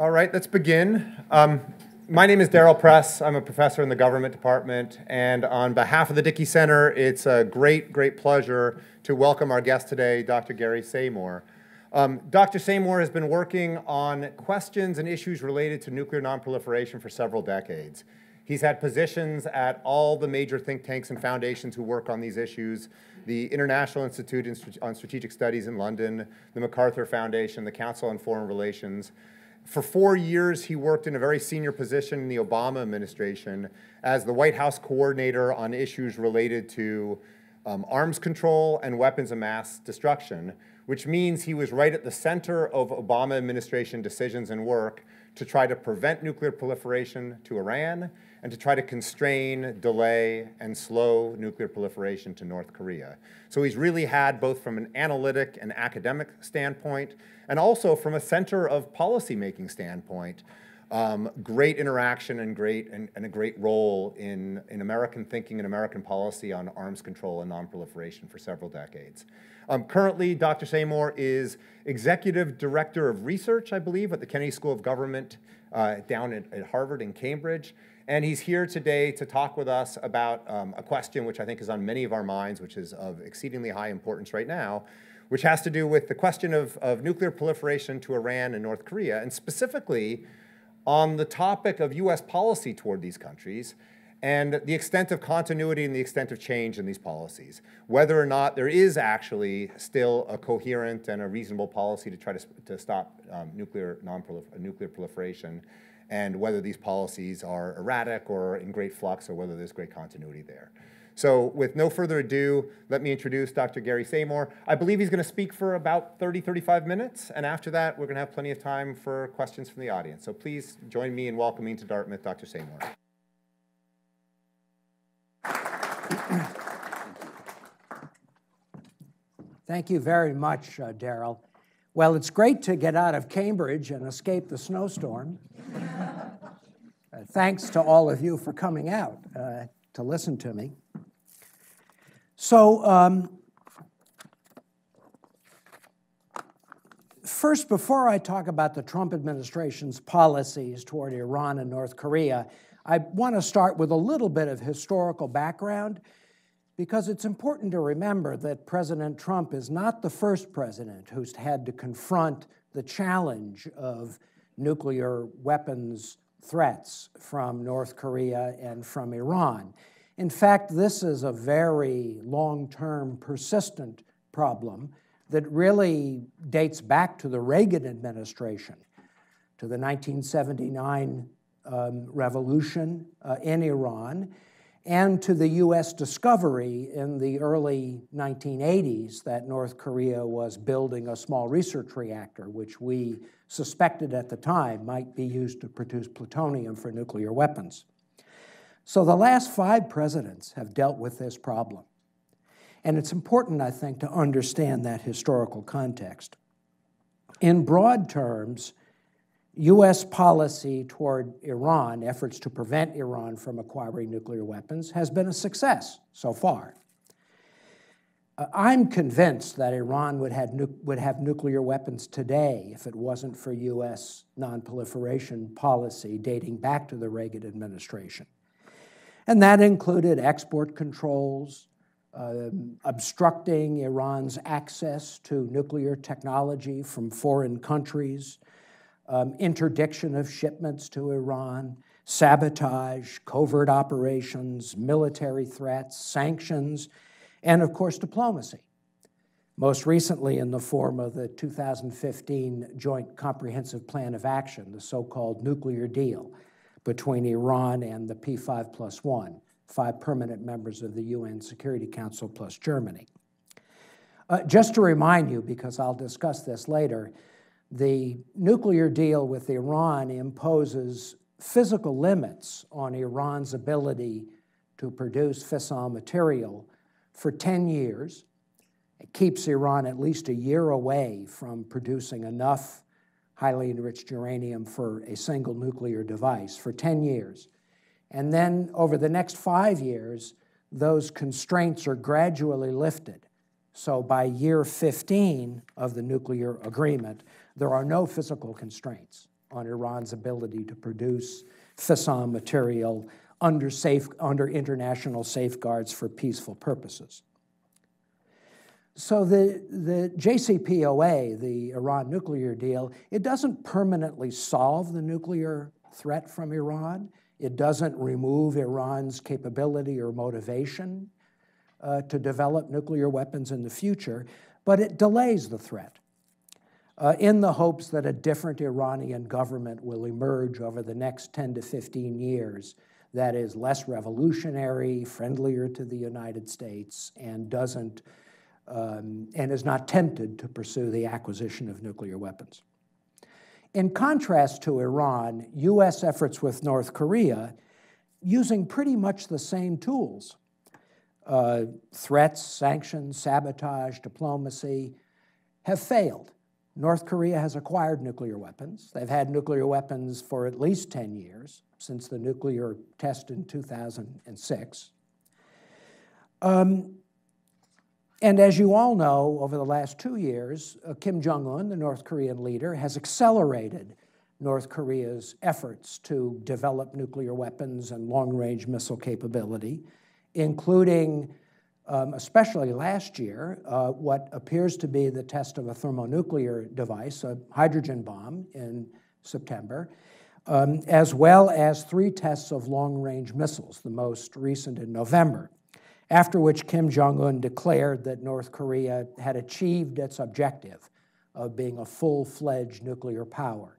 All right, let's begin. My name is Darrell Press. I'm a professor in the government department, and on behalf of the Dickey Center, it's a great pleasure to welcome our guest today, Dr. Gary Samore. Dr. Samore has been working on questions and issues related to nuclear nonproliferation for several decades. He's had positions at all the major think tanks and foundations who work on these issues, the International Institute on Strategic Studies in London, the MacArthur Foundation, the Council on Foreign Relations. For 4 years, he worked in a very senior position in the Obama administration as the White House coordinator on issues related to arms control and weapons of mass destruction, which means he was right at the center of Obama administration decisions and work to try to prevent nuclear proliferation to Iran and to try to constrain, delay, and slow nuclear proliferation to North Korea. So he's really had, both from an analytic and academic standpoint, and also from a center of policymaking standpoint, great interaction and a great role in American thinking and American policy on arms control and nonproliferation for several decades. Currently, Dr. Samore is Executive Director of Research, I believe, at the Kennedy School of Government down at Harvard and Cambridge. And he's here today to talk with us about a question which I think is on many of our minds, which is of exceedingly high importance right now, which has to do with the question of nuclear proliferation to Iran and North Korea, and specifically on the topic of US policy toward these countries and the extent of continuity and the extent of change in these policies, whether or not there is actually still a coherent and a reasonable policy to try to stop nuclear proliferation, and whether these policies are erratic or in great flux, or whether there's great continuity there. So with no further ado, let me introduce Dr. Gary Samore. I believe he's going to speak for about 35 minutes, and after that, we're going to have plenty of time for questions from the audience. So please join me in welcoming to Dartmouth Dr. Samore. Thank you very much, Darrell. Well, it's great to get out of Cambridge and escape the snowstorm. Thanks to all of you for coming out to listen to me. So first, before I talk about the Trump administration's policies toward Iran and North Korea, I want to start with a little bit of historical background, because it's important to remember that President Trump is not the first president who's had to confront the challenge of nuclear weapons threats from North Korea and from Iran. In fact, this is a very long-term, persistent problem that really dates back to the Reagan administration, to the 1979 revolution in Iran, and to the U.S. discovery in the early 1980s that North Korea was building a small research reactor, which we suspected at the time might be used to produce plutonium for nuclear weapons. So the last 5 presidents have dealt with this problem. And it's important, I think, to understand that historical context. In broad terms, U.S. policy toward Iran, efforts to prevent Iran from acquiring nuclear weapons, has been a success so far. I'm convinced that Iran would have nuclear weapons today if it wasn't for U.S. nonproliferation policy dating back to the Reagan administration. And that included export controls, obstructing Iran's access to nuclear technology from foreign countries, interdiction of shipments to Iran, sabotage, covert operations, military threats, sanctions, and of course diplomacy. Most recently in the form of the 2015 Joint Comprehensive Plan of Action, the so-called nuclear deal between Iran and the P5+1, 5 permanent members of the UN Security Council plus Germany. Just to remind you, because I'll discuss this later, the nuclear deal with Iran imposes physical limits on Iran's ability to produce fissile material for 10 years. It keeps Iran at least a year away from producing enough highly enriched uranium for a single nuclear device for 10 years. And then over the next 5 years, those constraints are gradually lifted. So by year 15 of the nuclear agreement, there are no physical constraints. on Iran's ability to produce fissile material under international safeguards for peaceful purposes. So the JCPOA, the Iran nuclear deal, it doesn't permanently solve the nuclear threat from Iran. It doesn't remove Iran's capability or motivation to develop nuclear weapons in the future, but it delays the threat in the hopes that a different Iranian government will emerge over the next 10 to 15 years that is less revolutionary, friendlier to the United States, and is not tempted to pursue the acquisition of nuclear weapons. In contrast to Iran, US efforts with North Korea, using pretty much the same tools, threats, sanctions, sabotage, diplomacy, have failed. North Korea has acquired nuclear weapons. They've had nuclear weapons for at least 10 years, since the nuclear test in 2006. And as you all know, over the last 2 years, Kim Jong-un, the North Korean leader, has accelerated North Korea's efforts to develop nuclear weapons and long-range missile capability, including, especially last year, what appears to be the test of a thermonuclear device, a hydrogen bomb in September, as well as 3 tests of long-range missiles, the most recent in November, after which Kim Jong-un declared that North Korea had achieved its objective of being a full-fledged nuclear power.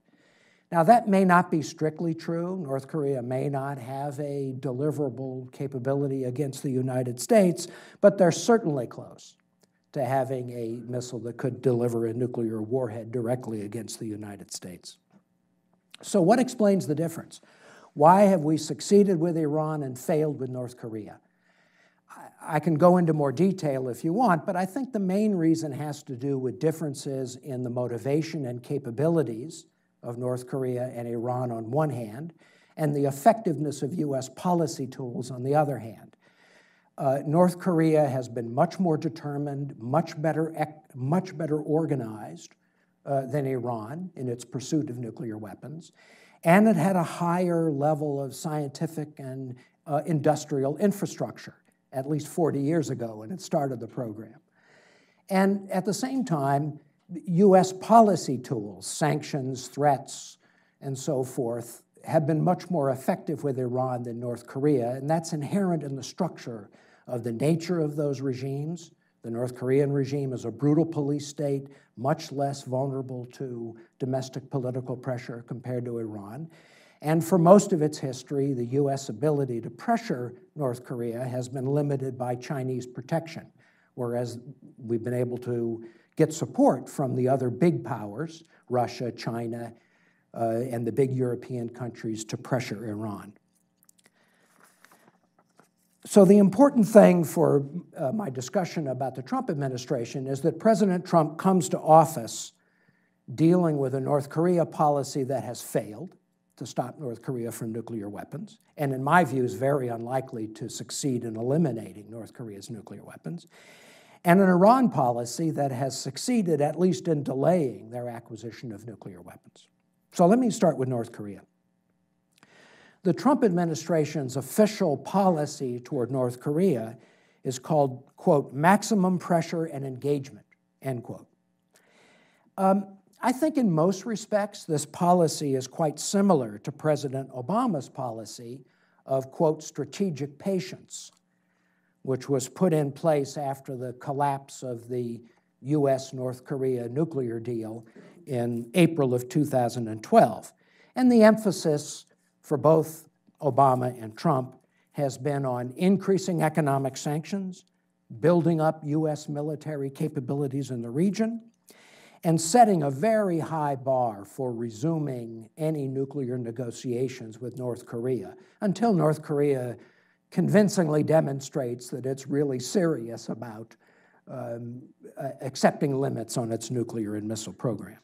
Now, that may not be strictly true. North Korea may not have a deliverable capability against the United States, but they're certainly close to having a missile that could deliver a nuclear warhead directly against the United States. So what explains the difference? Why have we succeeded with Iran and failed with North Korea? I can go into more detail if you want, but I think the main reason has to do with differences in the motivation and capabilities of North Korea and Iran on one hand, and the effectiveness of US policy tools on the other hand. North Korea has been much more determined, much better organized than Iran in its pursuit of nuclear weapons, and it had a higher level of scientific and industrial infrastructure, at least 40 years ago when it started the program. And at the same time, US policy tools, sanctions, threats, and so forth, have been much more effective with Iran than North Korea, and that's inherent in the structure of the nature of those regimes. The North Korean regime is a brutal police state, much less vulnerable to domestic political pressure compared to Iran. And for most of its history, the US ability to pressure North Korea has been limited by Chinese protection, whereas we've been able to get support from the other big powers, Russia, China, and the big European countries to pressure Iran. So the important thing for my discussion about the Trump administration is that President Trump comes to office dealing with a North Korea policy that has failed to stop North Korea from nuclear weapons, and in my view is very unlikely to succeed in eliminating North Korea's nuclear weapons, and an Iran policy that has succeeded at least in delaying their acquisition of nuclear weapons. So let me start with North Korea. The Trump administration's official policy toward North Korea is called, quote, maximum pressure and engagement, end quote. I think in most respects, this policy is quite similar to President Obama's policy of, quote, strategic patience, which was put in place after the collapse of the US-North Korea nuclear deal in April of 2012. And the emphasis for both Obama and Trump has been on increasing economic sanctions, building up US military capabilities in the region, and setting a very high bar for resuming any nuclear negotiations with North Korea until North Korea convincingly demonstrates that it's really serious about accepting limits on its nuclear and missile program.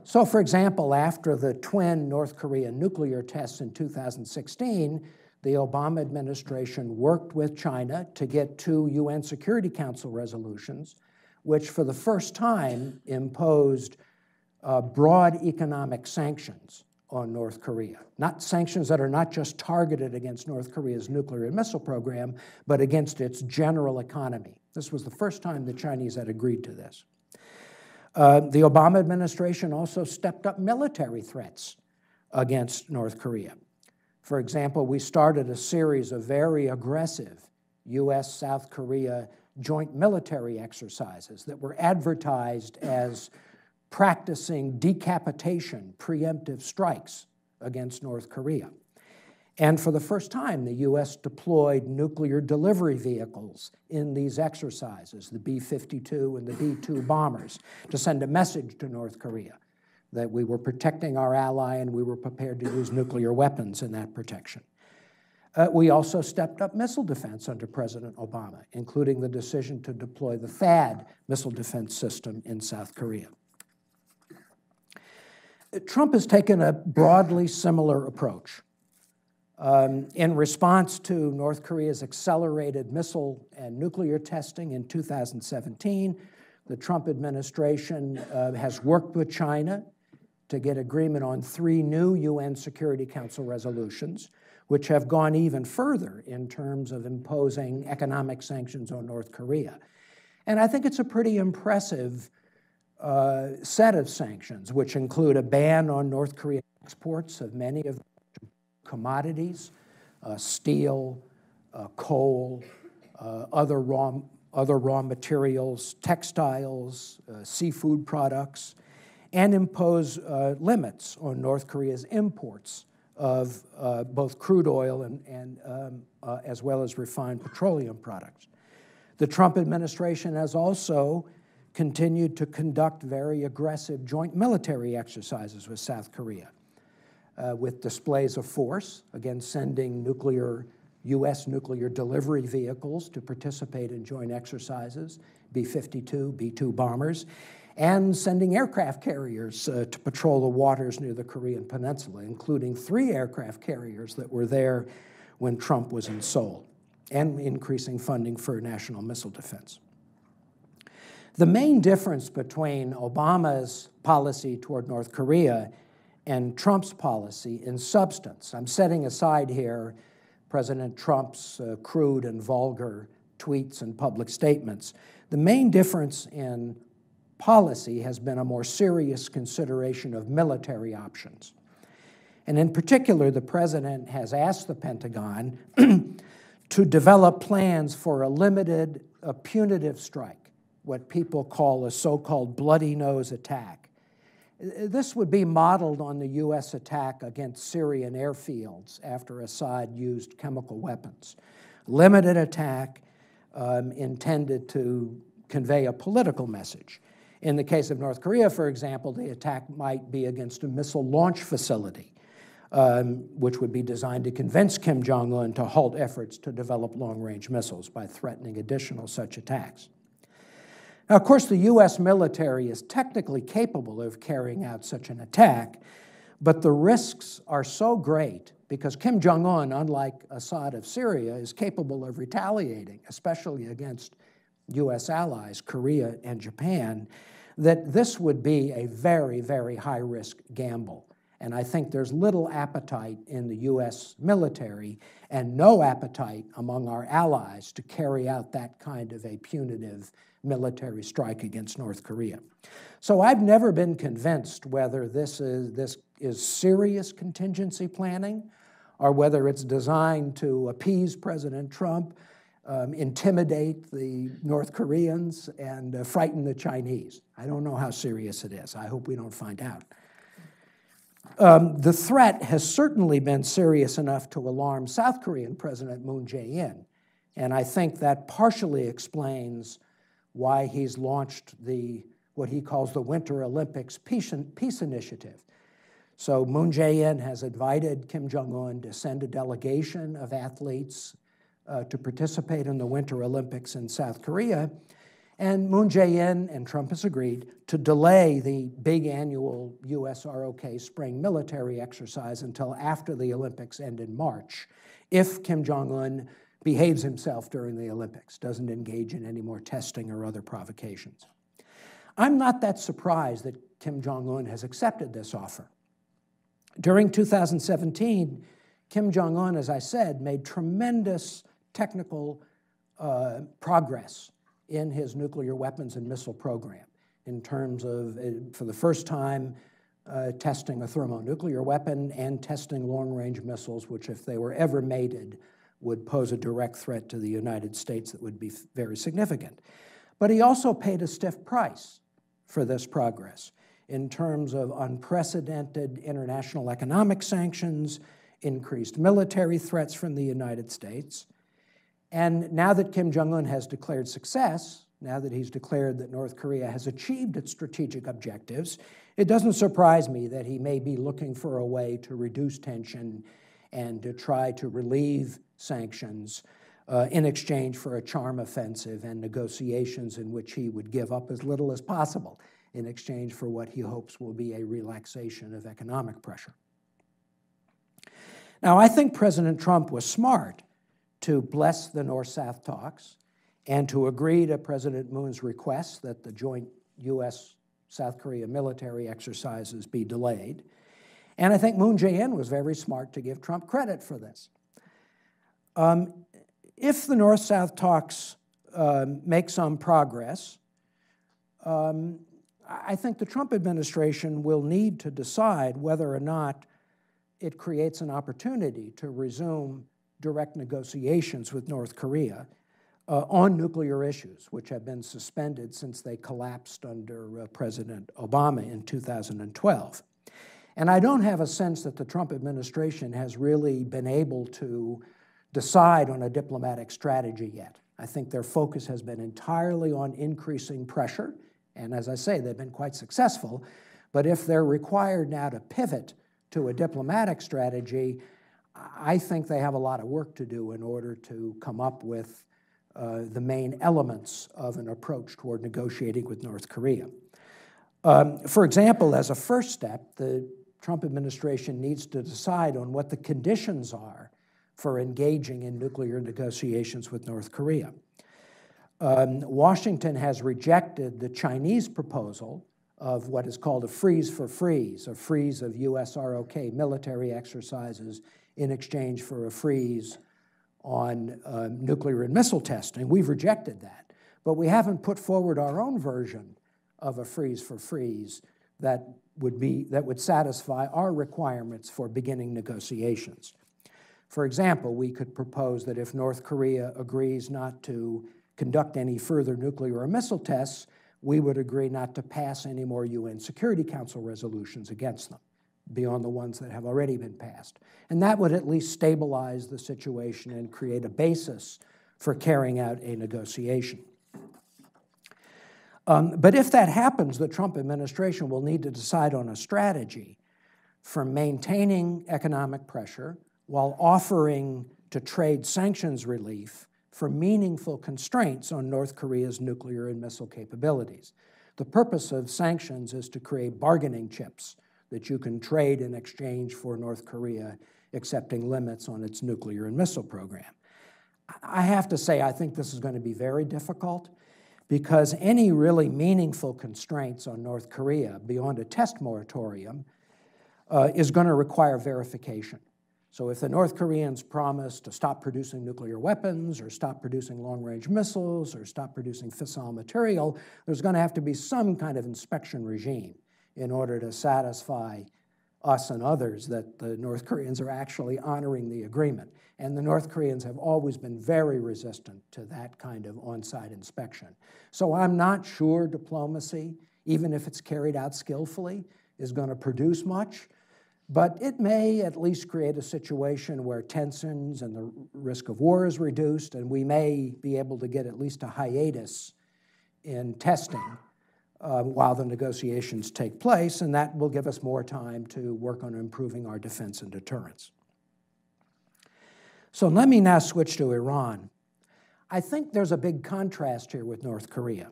So, for example, after the twin North Korean nuclear tests in 2016, the Obama administration worked with China to get 2 UN Security Council resolutions which for the first time imposed broad economic sanctions on North Korea. Not sanctions that are not just targeted against North Korea's nuclear and missile program, but against its general economy. This was the first time the Chinese had agreed to this. The Obama administration also stepped up military threats against North Korea. For example, we started a series of very aggressive U.S.-South Korea joint military exercises that were advertised as practicing decapitation, preemptive strikes against North Korea. And for the first time, the U.S. deployed nuclear delivery vehicles in these exercises, the B-52 and the B-2 bombers, to send a message to North Korea that we were protecting our ally and we were prepared to use nuclear weapons in that protection. We also stepped up missile defense under President Obama, including the decision to deploy the THAAD missile defense system in South Korea. Trump has taken a broadly similar approach. In response to North Korea's accelerated missile and nuclear testing in 2017, the Trump administration has worked with China to get agreement on 3 new UN Security Council resolutions, which have gone even further in terms of imposing economic sanctions on North Korea. And I think it's a pretty impressive set of sanctions, which include a ban on North Korean exports of many of the commodities, steel, coal, other raw materials, textiles, seafood products, and impose limits on North Korea's imports of both crude oil and as well as refined petroleum products. The Trump administration has also continued to conduct very aggressive joint military exercises with South Korea, with displays of force, again sending U.S. nuclear delivery vehicles to participate in joint exercises, B-52, B-2 bombers, and sending aircraft carriers to patrol the waters near the Korean Peninsula, including 3 aircraft carriers that were there when Trump was in Seoul, and increasing funding for national missile defense. The main difference between Obama's policy toward North Korea and Trump's policy in substance, I'm setting aside here President Trump's crude and vulgar tweets and public statements. The main difference in policy has been a more serious consideration of military options. And in particular, the president has asked the Pentagon to develop plans for a limited, punitive strike, what people call a so-called bloody nose attack. This would be modeled on the U.S. attack against Syrian airfields after Assad used chemical weapons. Limited attack intended to convey a political message. In the case of North Korea, for example, the attack might be against a missile launch facility, which would be designed to convince Kim Jong-un to halt efforts to develop long-range missiles by threatening additional such attacks. Now, of course, the U.S. military is technically capable of carrying out such an attack, but the risks are so great because Kim Jong-un, unlike Assad of Syria, is capable of retaliating, especially against U.S. allies, Korea and Japan, that this would be a very, very high-risk gamble. And I think there's little appetite in the U.S. military and no appetite among our allies to carry out that kind of a punitive military strike against North Korea. So I've never been convinced whether this is serious contingency planning or whether it's designed to appease President Trump, intimidate the North Koreans, and frighten the Chinese. I don't know how serious it is. I hope we don't find out. The threat has certainly been serious enough to alarm South Korean President Moon Jae-in, and I think that partially explains why he's launched what he calls the Winter Olympics Peace Initiative. So Moon Jae-in has invited Kim Jong-un to send a delegation of athletes to participate in the Winter Olympics in South Korea, and Moon Jae-in and Trump has agreed to delay the big annual U.S. ROK spring military exercise until after the Olympics end in March, if Kim Jong-un behaves himself during the Olympics, doesn't engage in any more testing or other provocations. I'm not that surprised that Kim Jong-un has accepted this offer. During 2017, Kim Jong-un, as I said, made tremendous technical progress in his nuclear weapons and missile program in terms of, for the first time, testing a thermonuclear weapon and testing long-range missiles, which, if they were ever mated, would pose a direct threat to the United States that would be very significant. But he also paid a stiff price for this progress in terms of unprecedented international economic sanctions, increased military threats from the United States. And now that Kim Jong-un has declared success, now that he's declared that North Korea has achieved its strategic objectives, it doesn't surprise me that he may be looking for a way to reduce tension and to try to relieve sanctions in exchange for a charm offensive and negotiations in which he would give up as little as possible in exchange for what he hopes will be a relaxation of economic pressure. Now, I think President Trump was smart to bless the North-South talks and to agree to President Moon's request that the joint U.S.-South Korea military exercises be delayed. And I think Moon Jae-in was very smart to give Trump credit for this. If the North-South talks make some progress, I think the Trump administration will need to decide whether or not it creates an opportunity to resume direct negotiations with North Korea on nuclear issues, which have been suspended since they collapsed under President Obama in 2012. And I don't have a sense that the Trump administration has really been able to decide on a diplomatic strategy yet. I think their focus has been entirely on increasing pressure, and as I say, they've been quite successful. But if they're required now to pivot to a diplomatic strategy, I think they have a lot of work to do in order to come up with the main elements of an approach toward negotiating with North Korea. For example, as a first step, the Trump administration needs to decide on what the conditions are for engaging in nuclear negotiations with North Korea. Washington has rejected the Chinese proposal of what is called a freeze for freeze, a freeze of U.S. ROK military exercises in exchange for a freeze on nuclear and missile testing. We've rejected that, but we haven't put forward our own version of a freeze for freeze that would satisfy our requirements for beginning negotiations. For example, we could propose that if North Korea agrees not to conduct any further nuclear or missile tests, we would agree not to pass any more UN Security Council resolutions against them, beyond the ones that have already been passed. And that would at least stabilize the situation and create a basis for carrying out a negotiation. But if that happens, the Trump administration will need to decide on a strategy for maintaining economic pressure while offering to trade sanctions relief for meaningful constraints on North Korea's nuclear and missile capabilities. The purpose of sanctions is to create bargaining chips that you can trade in exchange for North Korea accepting limits on its nuclear and missile program. I have to say, I think this is going to be very difficult because any really meaningful constraints on North Korea beyond a test moratorium is going to require verification. So if the North Koreans promise to stop producing nuclear weapons or stop producing long-range missiles or stop producing fissile material, there's going to have to be some kind of inspection regime in order to satisfy us and others that the North Koreans are actually honoring the agreement. And the North Koreans have always been very resistant to that kind of on-site inspection. So I'm not sure diplomacy, even if it's carried out skillfully, is going to produce much. But it may at least create a situation where tensions and the risk of war is reduced, and we may be able to get at least a hiatus in testing while the negotiations take place, and that will give us more time to work on improving our defense and deterrence. So let me now switch to Iran. I think there's a big contrast here with North Korea.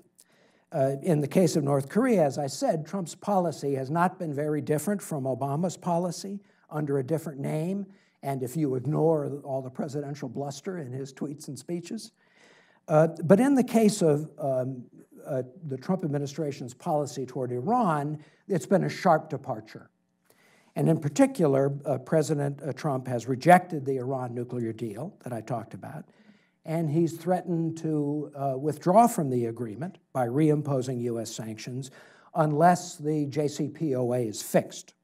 In the case of North Korea, as I said, Trump's policy has not been very different from Obama's policy under a different name, and if you ignore all the presidential bluster in his tweets and speeches. But in the case of the Trump administration's policy toward Iran, it's been a sharp departure. And in particular, President Trump has rejected the Iran nuclear deal that I talked about, and he's threatened to withdraw from the agreement by reimposing U.S. sanctions unless the JCPOA is fixed.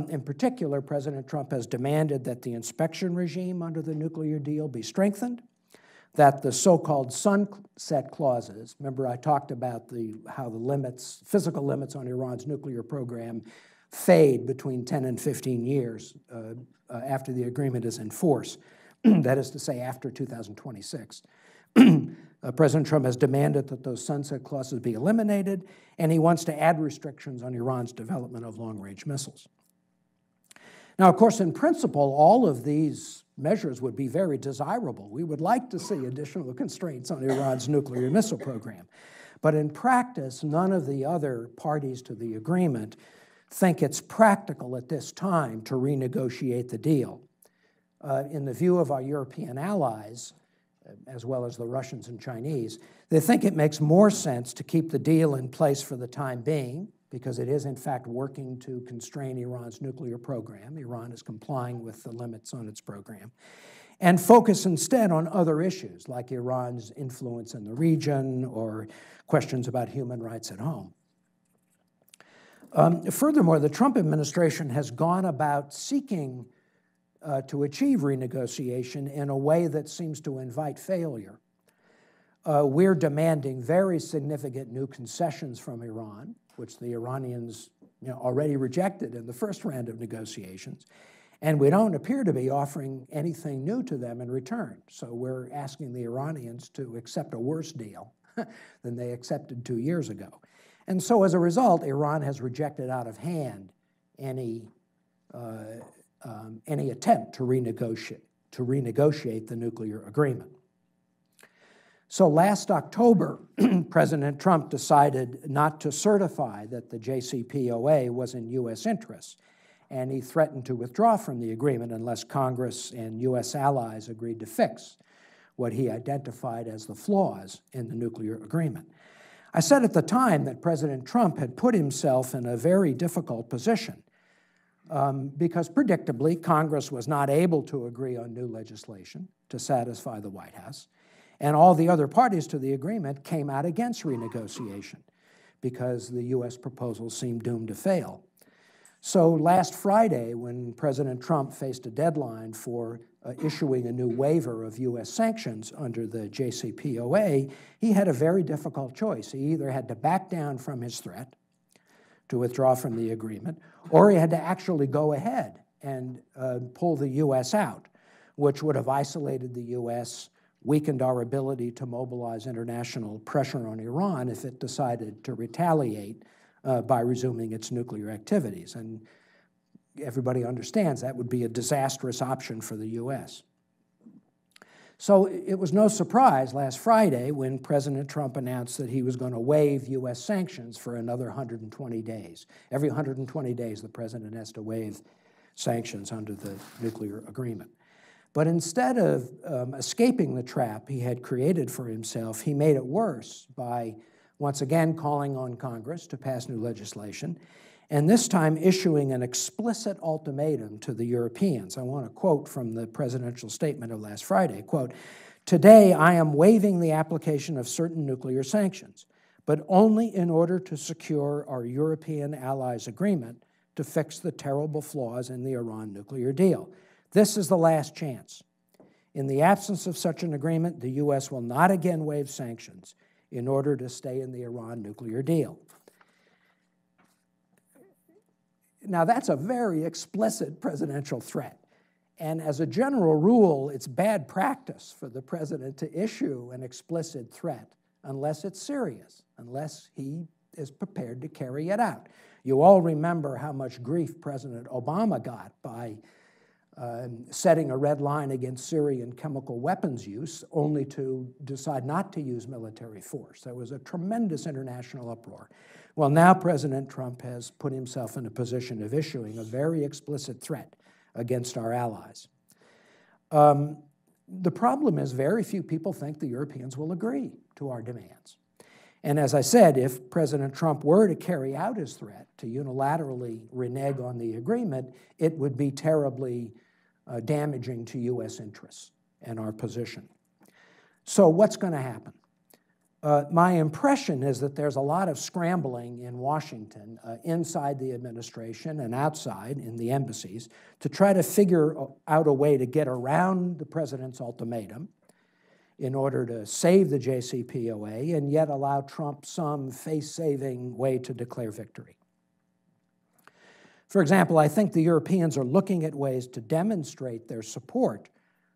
In particular, President Trump has demanded that the inspection regime under the nuclear deal be strengthened, that the so-called sunset clauses, remember I talked about how the limits, physical limits on Iran's nuclear program fade between 10 and 15 years after the agreement is in force, that is to say after 2026. President Trump has demanded that those sunset clauses be eliminated, and he wants to add restrictions on Iran's development of long-range missiles. Now, of course, in principle, all of these measures would be very desirable. We would like to see additional constraints on Iran's nuclear missile program. But in practice, none of the other parties to the agreement think it's practical at this time to renegotiate the deal. In the view of our European allies, as well as the Russians and Chinese, they think it makes more sense to keep the deal in place for the time being, because it is in fact working to constrain Iran's nuclear program. Iran is complying with the limits on its program, and focus instead on other issues like Iran's influence in the region or questions about human rights at home. Furthermore, the Trump administration has gone about seeking to achieve renegotiation in a way that seems to invite failure. We're demanding very significant new concessions from Iran, which the Iranians already rejected in the first round of negotiations, and we don't appear to be offering anything new to them in return. So we're asking the Iranians to accept a worse deal than they accepted 2 years ago. And so as a result, Iran has rejected out of hand any attempt to renegotiate the nuclear agreement. So last October, President Trump decided not to certify that the JCPOA was in U.S. interests, and he threatened to withdraw from the agreement unless Congress and U.S. allies agreed to fix what he identified as the flaws in the nuclear agreement. I said at the time that President Trump had put himself in a very difficult position because predictably Congress was not able to agree on new legislation to satisfy the White House, and all the other parties to the agreement came out against renegotiation because the U.S. proposal seemed doomed to fail. So last Friday, when President Trump faced a deadline for issuing a new waiver of U.S. sanctions under the JCPOA, he had a very difficult choice. He either had to back down from his threat to withdraw from the agreement, or he had to actually go ahead and pull the U.S. out, which would have isolated the U.S., weakened our ability to mobilize international pressure on Iran if it decided to retaliate by resuming its nuclear activities. And everybody understands that would be a disastrous option for the U.S. So it was no surprise last Friday when President Trump announced that he was going to waive U.S. sanctions for another 120 days. Every 120 days, the president has to waive sanctions under the nuclear agreement. But instead of escaping the trap he had created for himself, he made it worse by once again calling on Congress to pass new legislation, and this time issuing an explicit ultimatum to the Europeans. I want to quote from the presidential statement of last Friday, quote, "Today I am waiving the application of certain nuclear sanctions, but only in order to secure our European allies' agreement to fix the terrible flaws in the Iran nuclear deal. This is the last chance. In the absence of such an agreement, the U.S. will not again waive sanctions in order to stay in the Iran nuclear deal." Now, that's a very explicit presidential threat. And as a general rule, it's bad practice for the president to issue an explicit threat unless it's serious, unless he is prepared to carry it out. You all remember how much grief President Obama got by setting a red line against Syrian chemical weapons use, only to decide not to use military force. There was a tremendous international uproar. Well, now President Trump has put himself in a position of issuing a very explicit threat against our allies. The problem is very few people think the Europeans will agree to our demands. And as I said, if President Trump were to carry out his threat to unilaterally renege on the agreement, it would be terribly damaging to U.S. interests and our position. So what's going to happen? My impression is that there's a lot of scrambling in Washington, inside the administration and outside in the embassies, to try to figure out a way to get around the president's ultimatum in order to save the JCPOA and yet allow Trump some face-saving way to declare victory. For example, I think the Europeans are looking at ways to demonstrate their support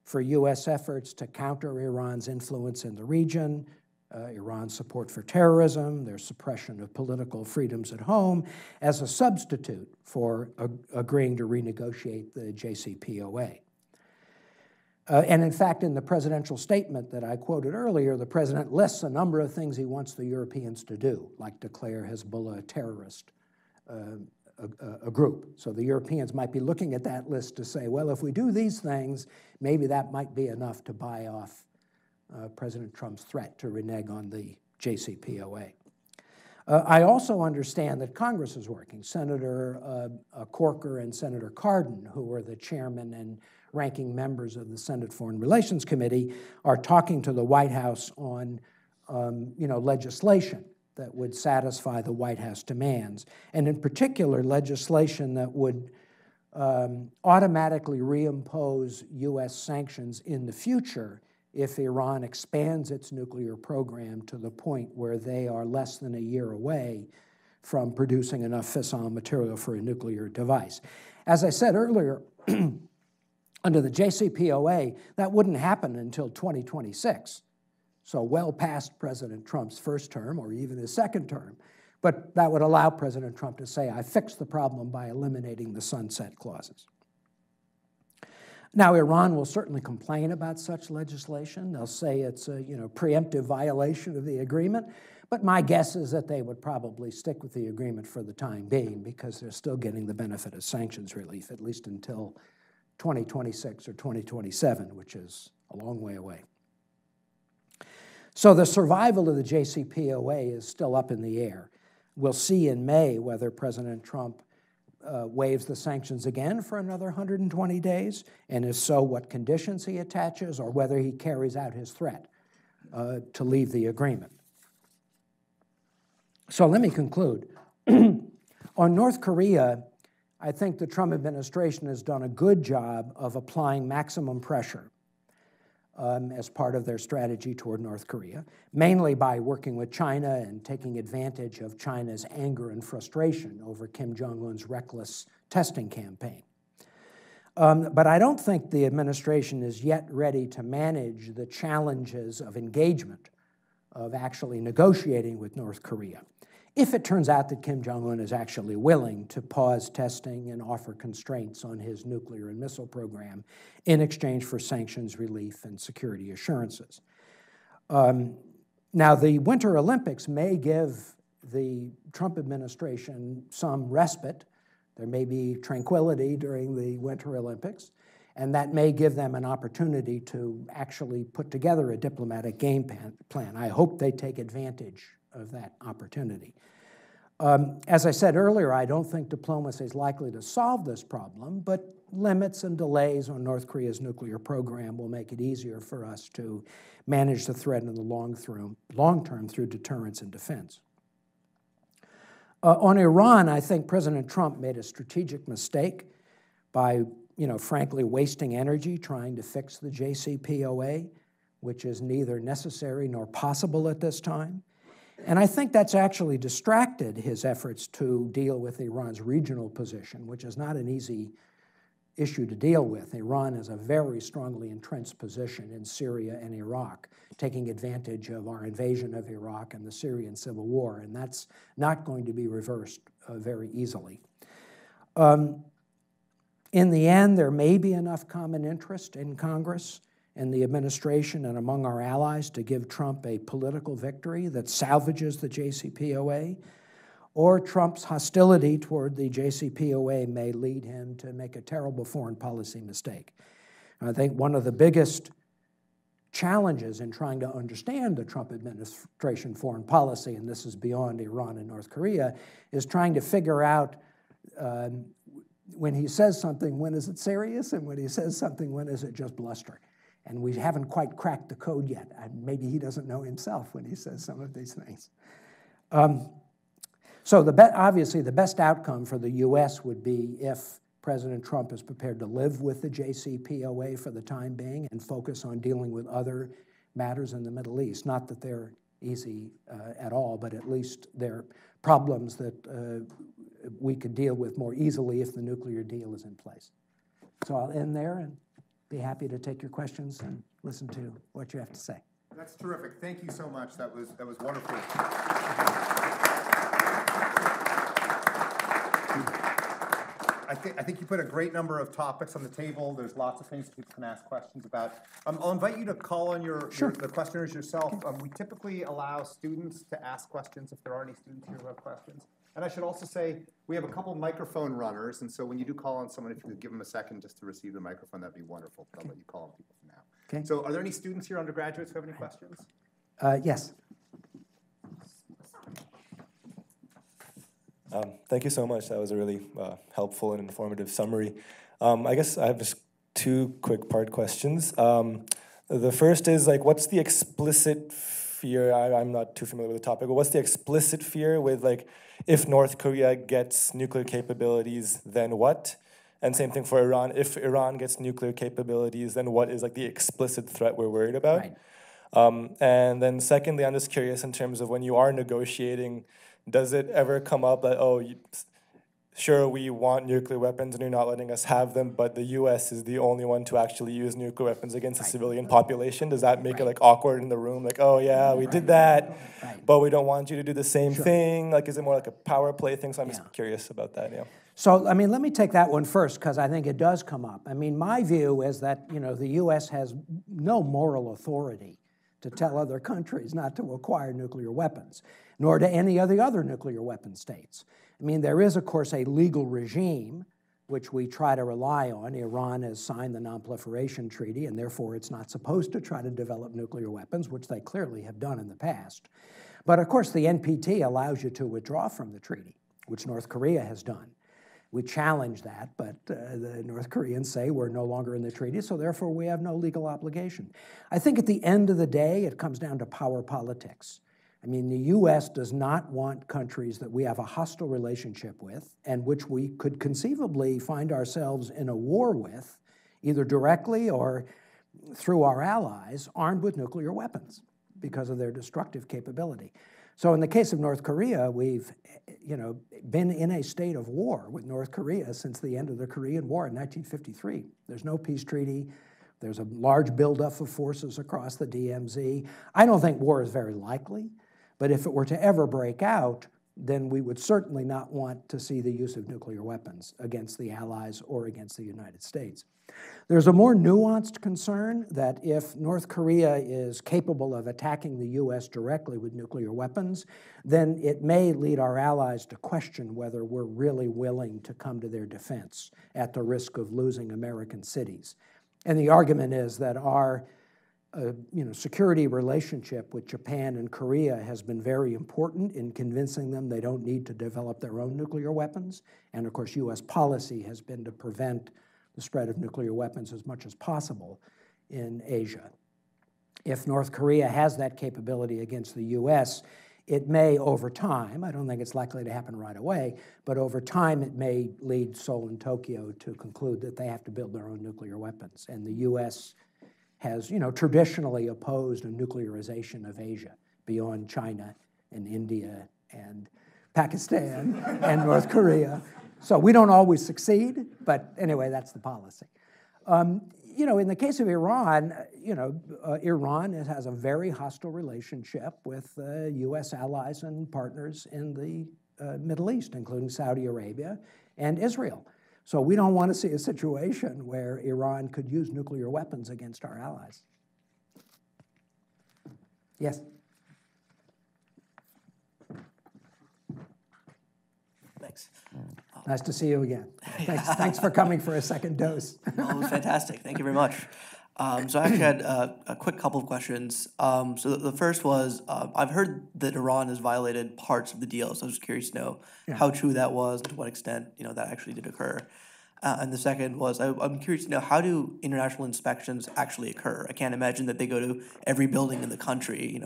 for U.S. efforts to counter Iran's influence in the region, Iran's support for terrorism, their suppression of political freedoms at home, as a substitute for agreeing to renegotiate the JCPOA. And in fact, in the presidential statement that I quoted earlier, the president lists a number of things he wants the Europeans to do, like declare Hezbollah a terrorist a group. So the Europeans might be looking at that list to say, well, if we do these things, maybe that might be enough to buy off President Trump's threat to renege on the JCPOA. I also understand that Congress is working. Senator Corker and Senator Cardin, who are the chairman and ranking members of the Senate Foreign Relations Committee, are talking to the White House on legislation that would satisfy the White House demands, and in particular, legislation that would automatically reimpose U.S. sanctions in the future if Iran expands its nuclear program to the point where they are less than a year away from producing enough fissile material for a nuclear device. As I said earlier, under the JCPOA, that wouldn't happen until 2026, so well past President Trump's first term or even his second term. But that would allow President Trump to say, I fixed the problem by eliminating the sunset clauses. Now, Iran will certainly complain about such legislation. They'll say it's a preemptive violation of the agreement. But my guess is that they would probably stick with the agreement for the time being because they're still getting the benefit of sanctions relief, at least until 2026 or 2027, which is a long way away. So the survival of the JCPOA is still up in the air. We'll see in May whether President Trump waives the sanctions again for another 120 days, and if so, what conditions he attaches, or whether he carries out his threat to leave the agreement. So let me conclude. On North Korea, I think the Trump administration has done a good job of applying maximum pressure as part of their strategy toward North Korea, mainly by working with China and taking advantage of China's anger and frustration over Kim Jong-un's reckless testing campaign. But I don't think the administration is yet ready to manage the challenges of engagement, of actually negotiating with North Korea, if it turns out that Kim Jong-un is actually willing to pause testing and offer constraints on his nuclear and missile program in exchange for sanctions relief and security assurances. Now, the Winter Olympics may give the Trump administration some respite. There may be tranquility during the Winter Olympics, and that may give them an opportunity to actually put together a diplomatic game plan. I hope they take advantage of that opportunity. As I said earlier, I don't think diplomacy is likely to solve this problem, but limits and delays on North Korea's nuclear program will make it easier for us to manage the threat in the long term through deterrence and defense. On Iran, I think President Trump made a strategic mistake by, frankly, wasting energy trying to fix the JCPOA, which is neither necessary nor possible at this time. And I think that's actually distracted his efforts to deal with Iran's regional position, which is not an easy issue to deal with. Iran has a very strongly entrenched position in Syria and Iraq, taking advantage of our invasion of Iraq and the Syrian civil war, and that's not going to be reversed very easily. In the end, there may be enough common interest in Congress and the administration and among our allies to give Trump a political victory that salvages the JCPOA, or Trump's hostility toward the JCPOA may lead him to make a terrible foreign policy mistake. I think one of the biggest challenges in trying to understand the Trump administration foreign policy, and this is beyond Iran and North Korea, is trying to figure out when he says something, when is it serious, and when he says something, when is it just bluster? And we haven't quite cracked the code yet. Maybe he doesn't know himself when he says some of these things. So obviously the best outcome for the U.S. would be if President Trump is prepared to live with the JCPOA for the time being and focus on dealing with other matters in the Middle East. Not that they're easy at all, but at least they're problems that we could deal with more easily if the nuclear deal is in place. So I'll end there and be happy to take your questions and listen to what you have to say. That's terrific. Thank you so much. That was wonderful. I think you put a great number of topics on the table. There's lots of things people can ask questions about. I'll invite you to call on the questioners yourself. We typically allow students to ask questions if there are any students here who have questions. And I should also say, we have a couple microphone runners, and so when you do call on someone, if you could give them a second just to receive the microphone, that'd be wonderful. I'll let you call on people from now. Okay. So are there any students here, undergraduates, who have any questions? Yes. Thank you so much. That was a really helpful and informative summary. I guess I have just two quick part questions. The first is, like, what's the explicit fear? I'm not too familiar with the topic, but what's the explicit fear with, like, if North Korea gets nuclear capabilities, then what? And same thing for Iran. If Iran gets nuclear capabilities, then what is, like, the explicit threat we're worried about? Right. And then secondly, I'm just curious in terms of when you are negotiating, does it ever come up that, oh, sure, we want nuclear weapons and you're not letting us have them, but the U.S. is the only one to actually use nuclear weapons against the civilian population? Does that make it, like, awkward in the room? Like, oh, yeah, we did that, but we don't want you to do the same thing? Like, is it more like a power play thing? So I'm just curious about that, So, I mean, let me take that one first, because I think it does come up. I mean, my view is that, the U.S. has no moral authority to tell other countries not to acquire nuclear weapons, nor to any of the other nuclear weapon states. I mean, there is, of course, a legal regime which we try to rely on. Iran has signed the Nonproliferation Treaty, and therefore it's not supposed to try to develop nuclear weapons, which they clearly have done in the past. But, of course, the NPT allows you to withdraw from the treaty, which North Korea has done. We challenge that, but the North Koreans say we're no longer in the treaty, so therefore we have no legal obligation. I think at the end of the day, it comes down to power politics. I mean, the U.S. does not want countries that we have a hostile relationship with and which we could conceivably find ourselves in a war with, either directly or through our allies, armed with nuclear weapons because of their destructive capability. So in the case of North Korea, we've been in a state of war with North Korea since the end of the Korean War in 1953. There's no peace treaty. There's a large buildup of forces across the DMZ. I don't think war is very likely, but if it were to ever break out, then we would certainly not want to see the use of nuclear weapons against the Allies or against the United States. There's a more nuanced concern that if North Korea is capable of attacking the U.S. directly with nuclear weapons, then it may lead our allies to question whether we're really willing to come to their defense at the risk of losing American cities. And the argument is that our security relationship with Japan and Korea has been very important in convincing them they don't need to develop their own nuclear weapons. And of course, U.S. policy has been to prevent the spread of nuclear weapons as much as possible in Asia. If North Korea has that capability against the U.S., it may, over time, I don't think it's likely to happen right away, but over time it may lead Seoul and Tokyo to conclude that they have to build their own nuclear weapons. And the U.S. has, traditionally opposed a nuclearization of Asia beyond China and India and Pakistan and North Korea. So we don't always succeed, but anyway, that's the policy. In the case of Iran, Iran has a very hostile relationship with U.S. allies and partners in the Middle East, including Saudi Arabia and Israel. So we don't want to see a situation where Iran could use nuclear weapons against our allies. Yes? Thanks. Nice to see you again. Thanks for coming for a second dose. Oh, fantastic. Thank you very much. So I actually had a quick couple of questions. So the first was, I've heard that Iran has violated parts of the deal, so I was just curious to know how true that was, and to what extent that actually did occur. And the second was, I'm curious to know, how do international inspections actually occur? I can't imagine that they go to every building in the country.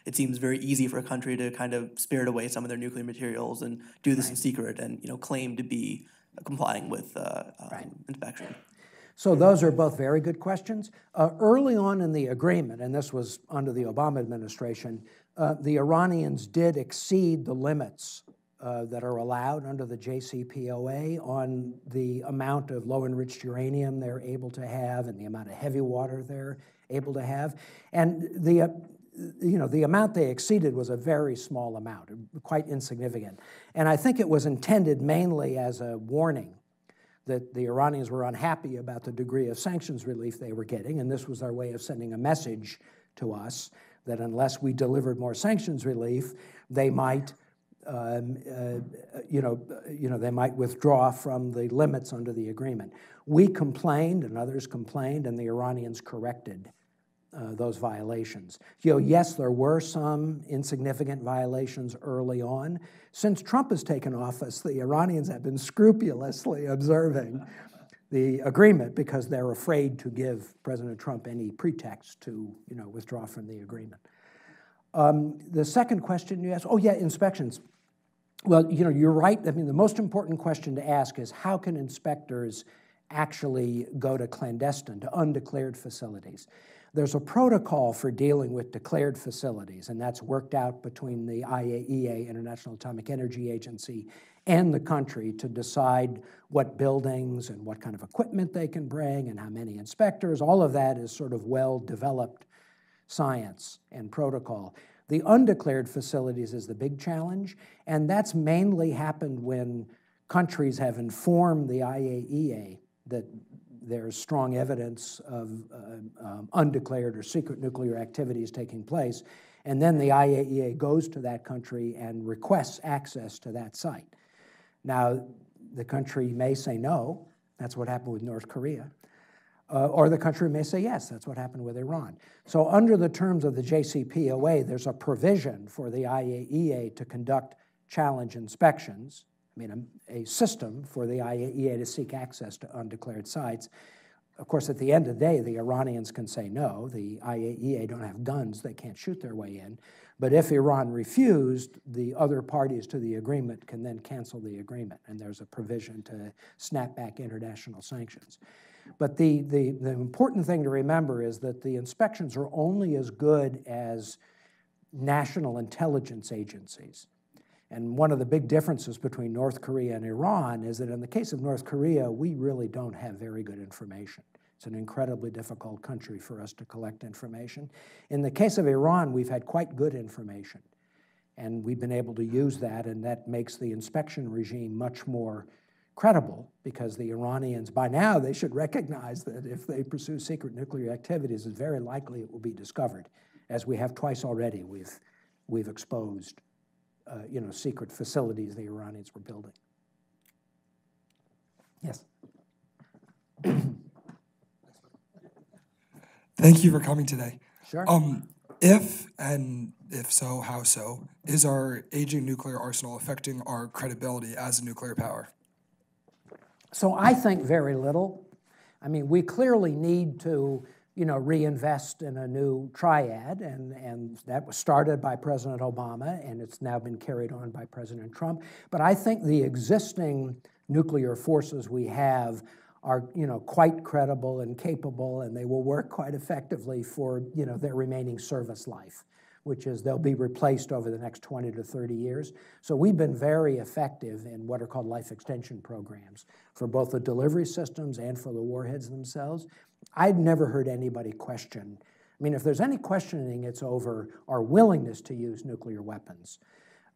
It seems very easy for a country to kind of spirit away some of their nuclear materials and do this in secret and claim to be complying with inspection. So those are both very good questions. Early on in the agreement, and this was under the Obama administration, the Iranians did exceed the limits that are allowed under the JCPOA on the amount of low-enriched uranium they're able to have and the amount of heavy water they're able to have. And the amount they exceeded was a very small amount, quite insignificant. And I think it was intended mainly as a warning that the Iranians were unhappy about the degree of sanctions relief they were getting, and this was their way of sending a message to us that unless we delivered more sanctions relief, they might, they might withdraw from the limits under the agreement. We complained, and others complained, and the Iranians corrected those violations. Yes, there were some insignificant violations early on. Since Trump has taken office, the Iranians have been scrupulously observing the agreement because they're afraid to give President Trump any pretext to, withdraw from the agreement. The second question you asked, inspections. Well, you're right. I mean, the most important question to ask is how can inspectors actually go to clandestine, to undeclared facilities? There's a protocol for dealing with declared facilities, and that's worked out between the IAEA, International Atomic Energy Agency, and the country to decide what buildings and what kind of equipment they can bring and how many inspectors. All of that is sort of well-developed science and protocol. The undeclared facilities is the big challenge, and that's mainly happened when countries have informed the IAEA that there's strong evidence of undeclared or secret nuclear activities taking place, and then the IAEA goes to that country and requests access to that site. Now, the country may say no, that's what happened with North Korea, or the country may say yes, that's what happened with Iran. So under the terms of the JCPOA, there's a provision for the IAEA to conduct challenge inspections, a system for the IAEA to seek access to undeclared sites. Of course, at the end of the day, the Iranians can say no. The IAEA don't have guns. They can't shoot their way in. But if Iran refused, the other parties to the agreement can then cancel the agreement, and there's a provision to snap back international sanctions. But the important thing to remember is that the inspections are only as good as national intelligence agencies. And one of the big differences between North Korea and Iran is that in the case of North Korea, we really don't have very good information. It's an incredibly difficult country for us to collect information. In the case of Iran, we've had quite good information, and we've been able to use that, and that makes the inspection regime much more credible because the Iranians, by now, they should recognize that if they pursue secret nuclear activities, it's very likely it will be discovered, as we have twice already. We've exposed secret facilities the Iranians were building. Yes. Thank you for coming today. Sure. If, and if so, how so, is our aging nuclear arsenal affecting our credibility as a nuclear power? So I think very little. We clearly need to reinvest in a new triad, and that was started by President Obama, and it's now been carried on by President Trump. But I think the existing nuclear forces we have are, quite credible and capable, and they will work quite effectively for, their remaining service life, which is they'll be replaced over the next 20 to 30 years. So we've been very effective in what are called life extension programs for both the delivery systems and for the warheads themselves. I'd never heard anybody question. If there's any questioning, it's over our willingness to use nuclear weapons.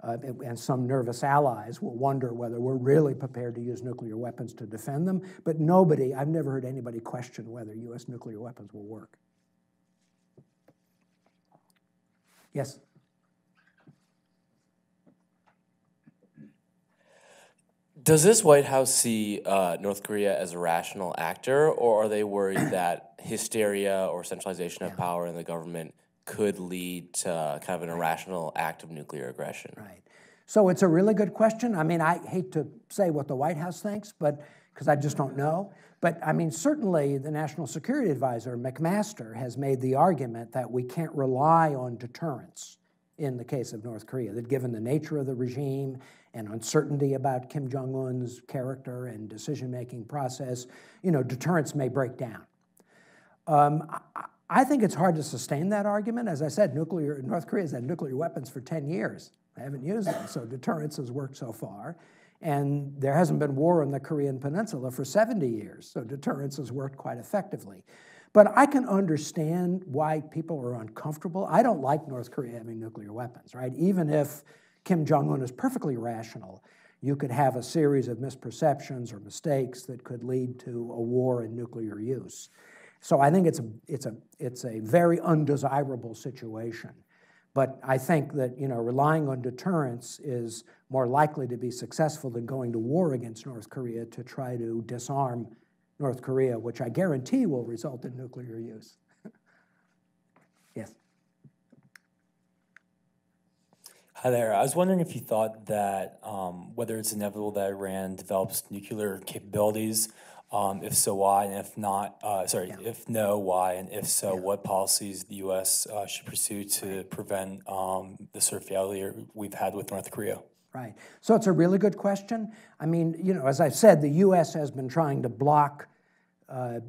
And some nervous allies will wonder whether we're really prepared to use nuclear weapons to defend them. But I've never heard anybody question whether U.S. nuclear weapons will work. Yes? Does this White House see North Korea as a rational actor, or are they worried that hysteria or centralization of power in the government could lead to kind of an irrational act of nuclear aggression? Right. So it's a really good question. I mean, I hate to say what the White House thinks, but because I just don't know. But I mean, certainly the National Security Advisor, McMaster, has made the argument that we can't rely on deterrence in the case of North Korea, that given the nature of the regime and uncertainty about Kim Jong-un's character and decision-making process, deterrence may break down. I think it's hard to sustain that argument. As I said, North Korea's had nuclear weapons for 10 years. They haven't used them, so deterrence has worked so far. And there hasn't been war on the Korean Peninsula for 70 years, so deterrence has worked quite effectively. But I can understand why people are uncomfortable. I don't like North Korea having nuclear weapons, right? Even if Kim Jong-un is perfectly rational, you could have a series of misperceptions or mistakes that could lead to a war and nuclear use. So I think it's a very undesirable situation. But I think that relying on deterrence is more likely to be successful than going to war against North Korea to try to disarm North Korea, which I guarantee will result in nuclear use. Yes. Hi there. I was wondering if you thought that whether it's inevitable that Iran develops nuclear capabilities, if so, why, and if not, if no, why, and if so, what policies the U.S. Should pursue to prevent the sort of failure we've had with North Korea? Right. So it's a really good question. I mean, as I've said, the U.S. has been trying to block the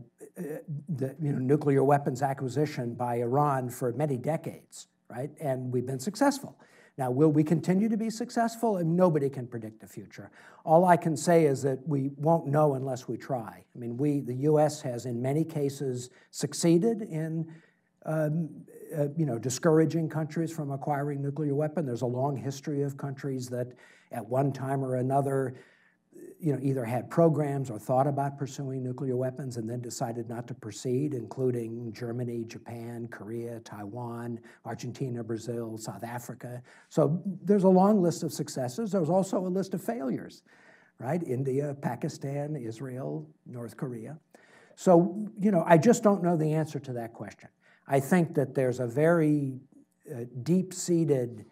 nuclear weapons acquisition by Iran for many decades, right? And we've been successful. Now, will we continue to be successful? And nobody can predict the future. All I can say is that we won't know unless we try. I mean, the U.S. has in many cases succeeded in discouraging countries from acquiring nuclear weapons. There's a long history of countries that at one time or another either had programs or thought about pursuing nuclear weapons and then decided not to proceed, including Germany, Japan, Korea, Taiwan, Argentina, Brazil, South Africa. So there's a long list of successes. There's also a list of failures, right? India, Pakistan, Israel, North Korea. So, I just don't know the answer to that question. I think that there's a very deep-seated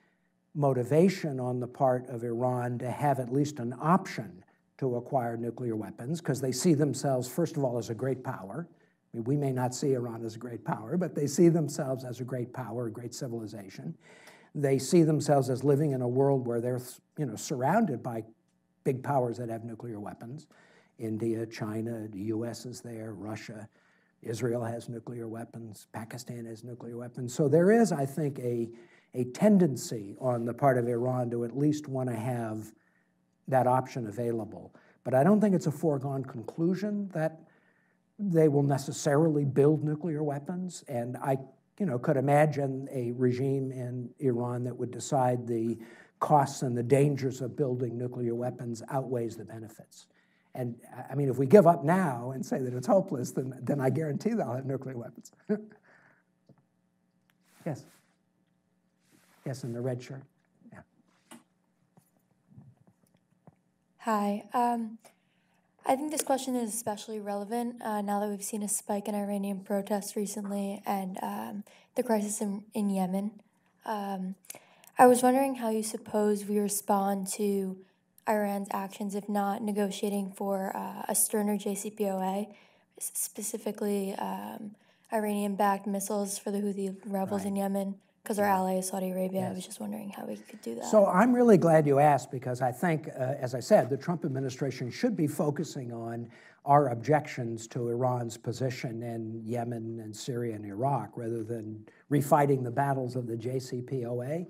motivation on the part of Iran to have at least an option to acquire nuclear weapons, because they see themselves, first of all, as a great power. I mean, we may not see Iran as a great power, but they see themselves as a great power, a great civilization. They see themselves as living in a world where they're surrounded by big powers that have nuclear weapons. India, China, the US is there, Russia, Israel has nuclear weapons, Pakistan has nuclear weapons. So there is, I think, a tendency on the part of Iran to at least want to have that option available. But I don't think it's a foregone conclusion that they will necessarily build nuclear weapons. And I could imagine a regime in Iran that would decide the costs and the dangers of building nuclear weapons outweighs the benefits. And I mean, if we give up now and say that it's hopeless, then I guarantee they'll have nuclear weapons. Yes. Yes, in the red shirt. Yeah. Hi. I think this question is especially relevant now that we've seen a spike in Iranian protests recently and the crisis in Yemen. I was wondering how you suppose we respond to Iran's actions, if not negotiating for a sterner JCPOA, specifically Iranian-backed missiles for the Houthi rebels in Yemen, because our ally is Saudi Arabia. Yes. I was just wondering how we could do that. So I'm really glad you asked, because I think, as I said, the Trump administration should be focusing on our objections to Iran's position in Yemen and Syria and Iraq, rather than refighting the battles of the JCPOA.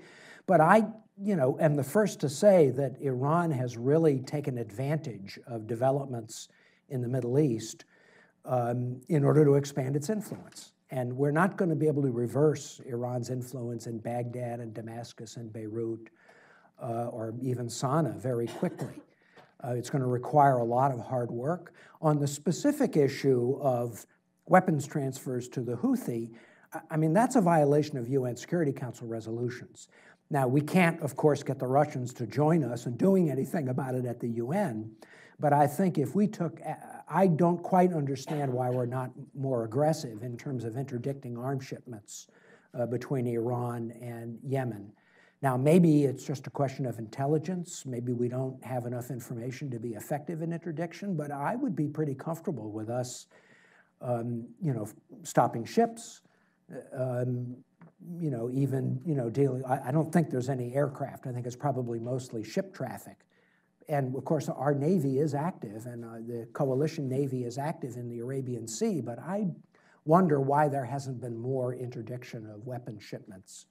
But I am the first to say that Iran has really taken advantage of developments in the Middle East in order to expand its influence. And we're not going to be able to reverse Iran's influence in Baghdad and Damascus and Beirut or even Sana'a very quickly. It's going to require a lot of hard work. On the specific issue of weapons transfers to the Houthi, I mean, that's a violation of UN Security Council resolutions. Now, we can't, of course, get the Russians to join us in doing anything about it at the UN, but I think if we took, I don't quite understand why we're not more aggressive in terms of interdicting arms shipments between Iran and Yemen. Now, maybe it's just a question of intelligence. Maybe we don't have enough information to be effective in interdiction, but I would be pretty comfortable with us, stopping ships, dealing. I don't think there's any aircraft. I think it's probably mostly ship traffic. And of course, our Navy is active, and the coalition Navy is active in the Arabian Sea, but I wonder why there hasn't been more interdiction of weapon shipments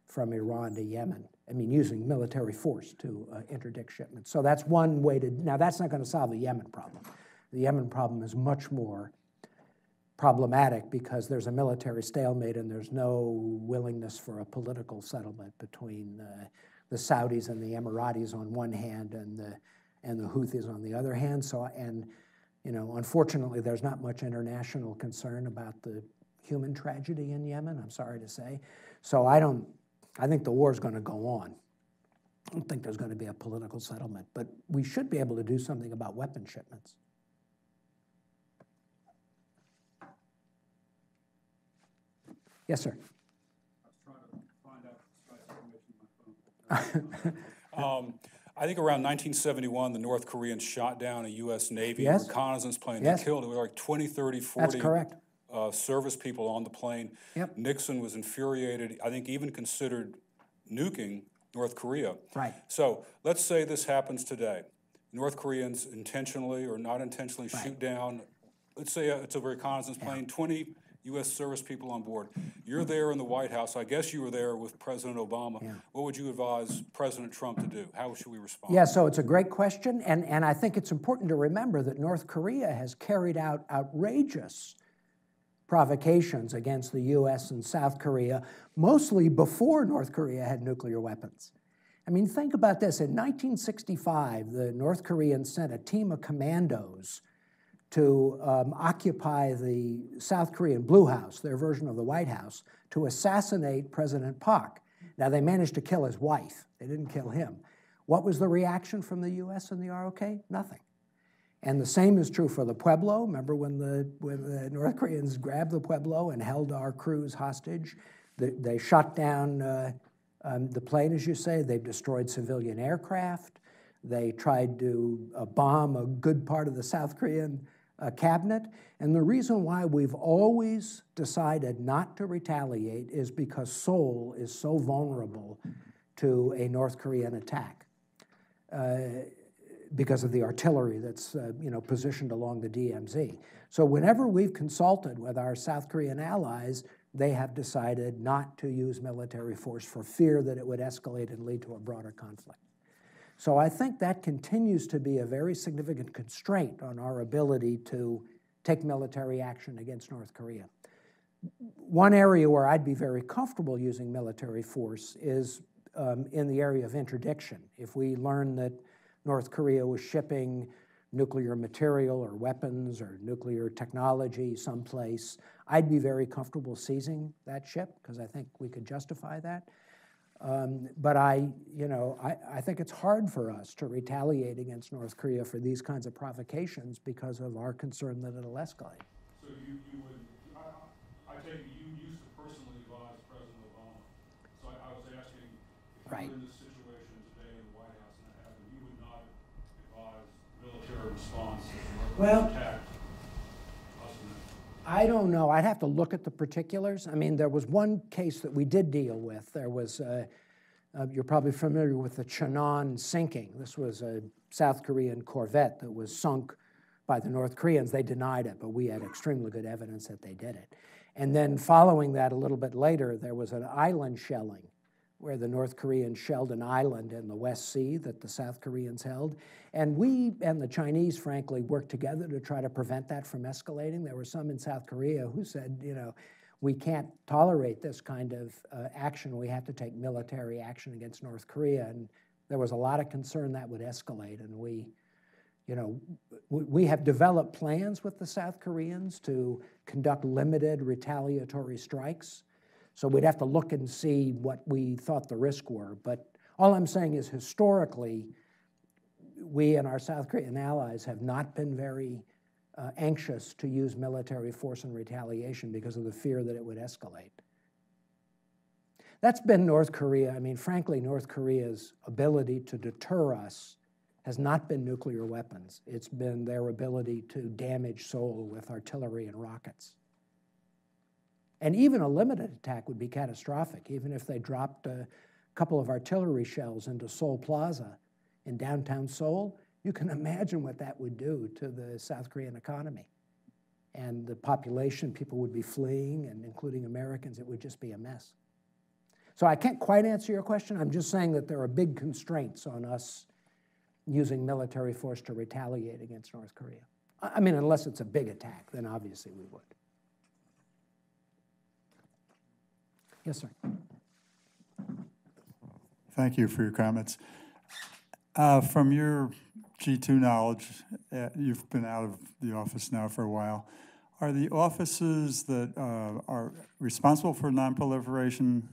from Iran to Yemen. I mean, using military force to interdict shipments. So that's one way to, now that's not going to solve the Yemen problem. The Yemen problem is much more problematic because there's a military stalemate and there's no willingness for a political settlement between the Saudis and the Emiratis on one hand and the Houthis on the other hand. So, unfortunately, there's not much international concern about the human tragedy in Yemen, I'm sorry to say. So I think the war is going to go on. I don't think there's going to be a political settlement, but we should be able to do something about weapon shipments. Yes, sir. I was trying to find out information on my phone. I think around 1971, the North Koreans shot down a U.S. Navy reconnaissance plane. Yes. They killed like 20, 30, 40 That's correct. Service people on the plane. Yep. Nixon was infuriated, I think even considered nuking North Korea. Right. So let's say this happens today. North Koreans intentionally or not intentionally shoot down, let's say it's a reconnaissance plane, 20 U.S. service people on board. You're there in the White House. I guess you were there with President Obama. Yeah. What would you advise President Trump to do? How should we respond? Yeah, so it's a great question, and I think it's important to remember that North Korea has carried out outrageous provocations against the U.S. and South Korea, mostly before North Korea had nuclear weapons. I mean, think about this. In 1965, the North Koreans sent a team of commandos to occupy the South Korean Blue House, their version of the White House, to assassinate President Park. Now, they managed to kill his wife. They didn't kill him. What was the reaction from the U.S. and the ROK? Nothing. And the same is true for the Pueblo. Remember when the North Koreans grabbed the Pueblo and held our crews hostage? They shot down the plane, as you say. They destroyed civilian aircraft. They tried to bomb a good part of the South Korean cabinet. And the reason why we've always decided not to retaliate is because Seoul is so vulnerable to a North Korean attack because of the artillery that's positioned along the DMZ. So whenever we've consulted with our South Korean allies, they have decided not to use military force for fear that it would escalate and lead to a broader conflict. So I think that continues to be a very significant constraint on our ability to take military action against North Korea. One area where I'd be very comfortable using military force is in the area of interdiction. If we learn that North Korea was shipping nuclear material or weapons or nuclear technology someplace, I'd be very comfortable seizing that ship because I think we could justify that. But I think it's hard for us to retaliate against North Korea for these kinds of provocations because of our concern that it'll escalate. So you would, I take it you used to personally advise President Obama. So I was asking, if you were in this situation today in the White House and that happened, you would not advise military response to the attack? I don't know. I'd have to look at the particulars. I mean, there was one case that we did deal with. There was, you're probably familiar with the Cheonan sinking. This was a South Korean corvette that was sunk by the North Koreans. They denied it, but we had extremely good evidence that they did it. And then following that a little bit later, there was an island shelling where the North Koreans shelled an island in the West Sea that the South Koreans held. And we and the Chinese, frankly, worked together to try to prevent that from escalating. There were some in South Korea who said, we can't tolerate this kind of action. We have to take military action against North Korea. And there was a lot of concern that would escalate. And we have developed plans with the South Koreans to conduct limited retaliatory strikes. So we'd have to look and see what we thought the risks were. But all I'm saying is historically, we and our South Korean allies have not been very anxious to use military force in retaliation because of the fear that it would escalate. That's been North Korea. I mean, frankly, North Korea's ability to deter us has not been nuclear weapons. It's been their ability to damage Seoul with artillery and rockets. And even a limited attack would be catastrophic, even if they dropped a couple of artillery shells into Seoul Plaza in downtown Seoul. You can imagine what that would do to the South Korean economy. And the population, people would be fleeing, and including Americans, it would just be a mess. So I can't quite answer your question. I'm just saying that there are big constraints on us using military force to retaliate against North Korea. I mean, unless it's a big attack, then obviously we would. Yes, sir. Thank you for your comments. From your G2 knowledge, you've been out of the office now for a while. Are the offices that are responsible for nonproliferation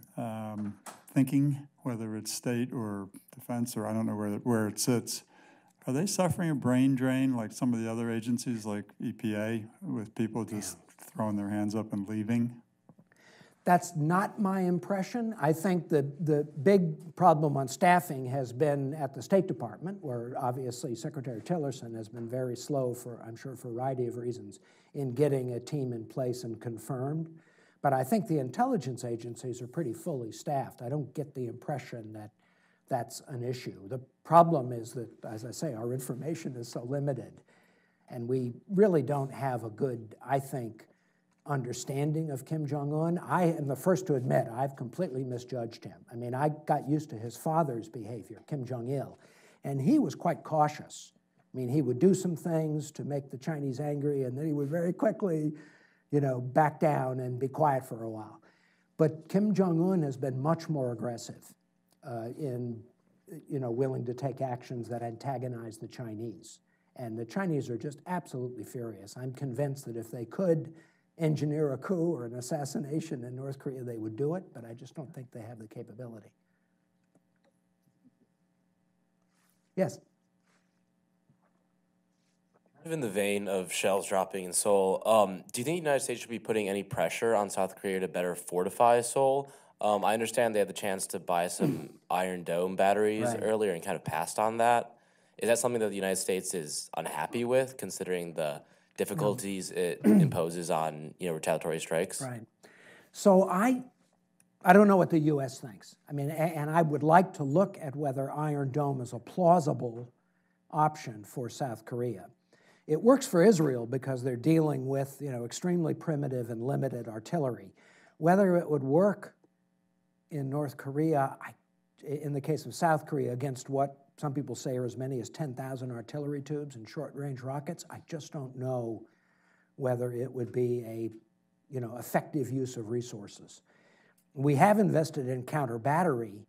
thinking, whether it's state or defense, or I don't know where it sits, are they suffering a brain drain like some of the other agencies like EPA, with people just throwing their hands up and leaving? That's not my impression. I think the big problem on staffing has been at the State Department, where obviously Secretary Tillerson has been very slow for, I'm sure, for a variety of reasons, in getting a team in place and confirmed. But I think the intelligence agencies are pretty fully staffed. I don't get the impression that that's an issue. The problem is that, as I say, our information is so limited, and we really don't have a good, I think, understanding of Kim Jong-un. I am the first to admit I've completely misjudged him. I mean, I got used to his father's behavior, Kim Jong-il, and he was quite cautious. I mean, he would do some things to make the Chinese angry, and then he would very quickly, back down and be quiet for a while. But Kim Jong-un has been much more aggressive in, willing to take actions that antagonize the Chinese. And the Chinese are just absolutely furious. I'm convinced that if they could engineer a coup or an assassination in North Korea, they would do it, but I just don't think they have the capability. Yes? In the vein of shells dropping in Seoul, do you think the United States should be putting any pressure on South Korea to better fortify Seoul? I understand they had the chance to buy some Iron Dome batteries earlier and kind of passed on that. Is that something that the United States is unhappy with, considering the difficulties it imposes on retaliatory strikes? Right. So I don't know what the U.S. thinks. I mean, and I would like to look at whether Iron Dome is a plausible option for South Korea. It works for Israel because they're dealing with extremely primitive and limited artillery. Whether it would work in North Korea, in the case of South Korea, against what some people say are as many as 10,000 artillery tubes and short-range rockets, I just don't know whether it would be a effective use of resources. We have invested in counter-battery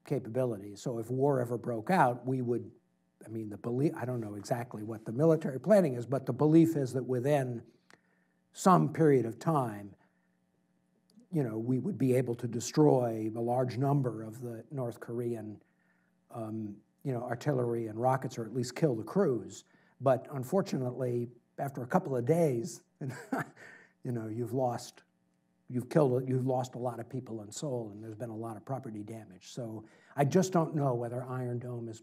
capabilities, so if war ever broke out, we would, the belief, I don't know exactly what the military planning is, but the belief is that within some period of time, we would be able to destroy a large number of the North Korean artillery and rockets, or at least kill the crews. But unfortunately, after a couple of days, you've lost a lot of people in Seoul, and there's been a lot of property damage. So I just don't know whether Iron Dome is,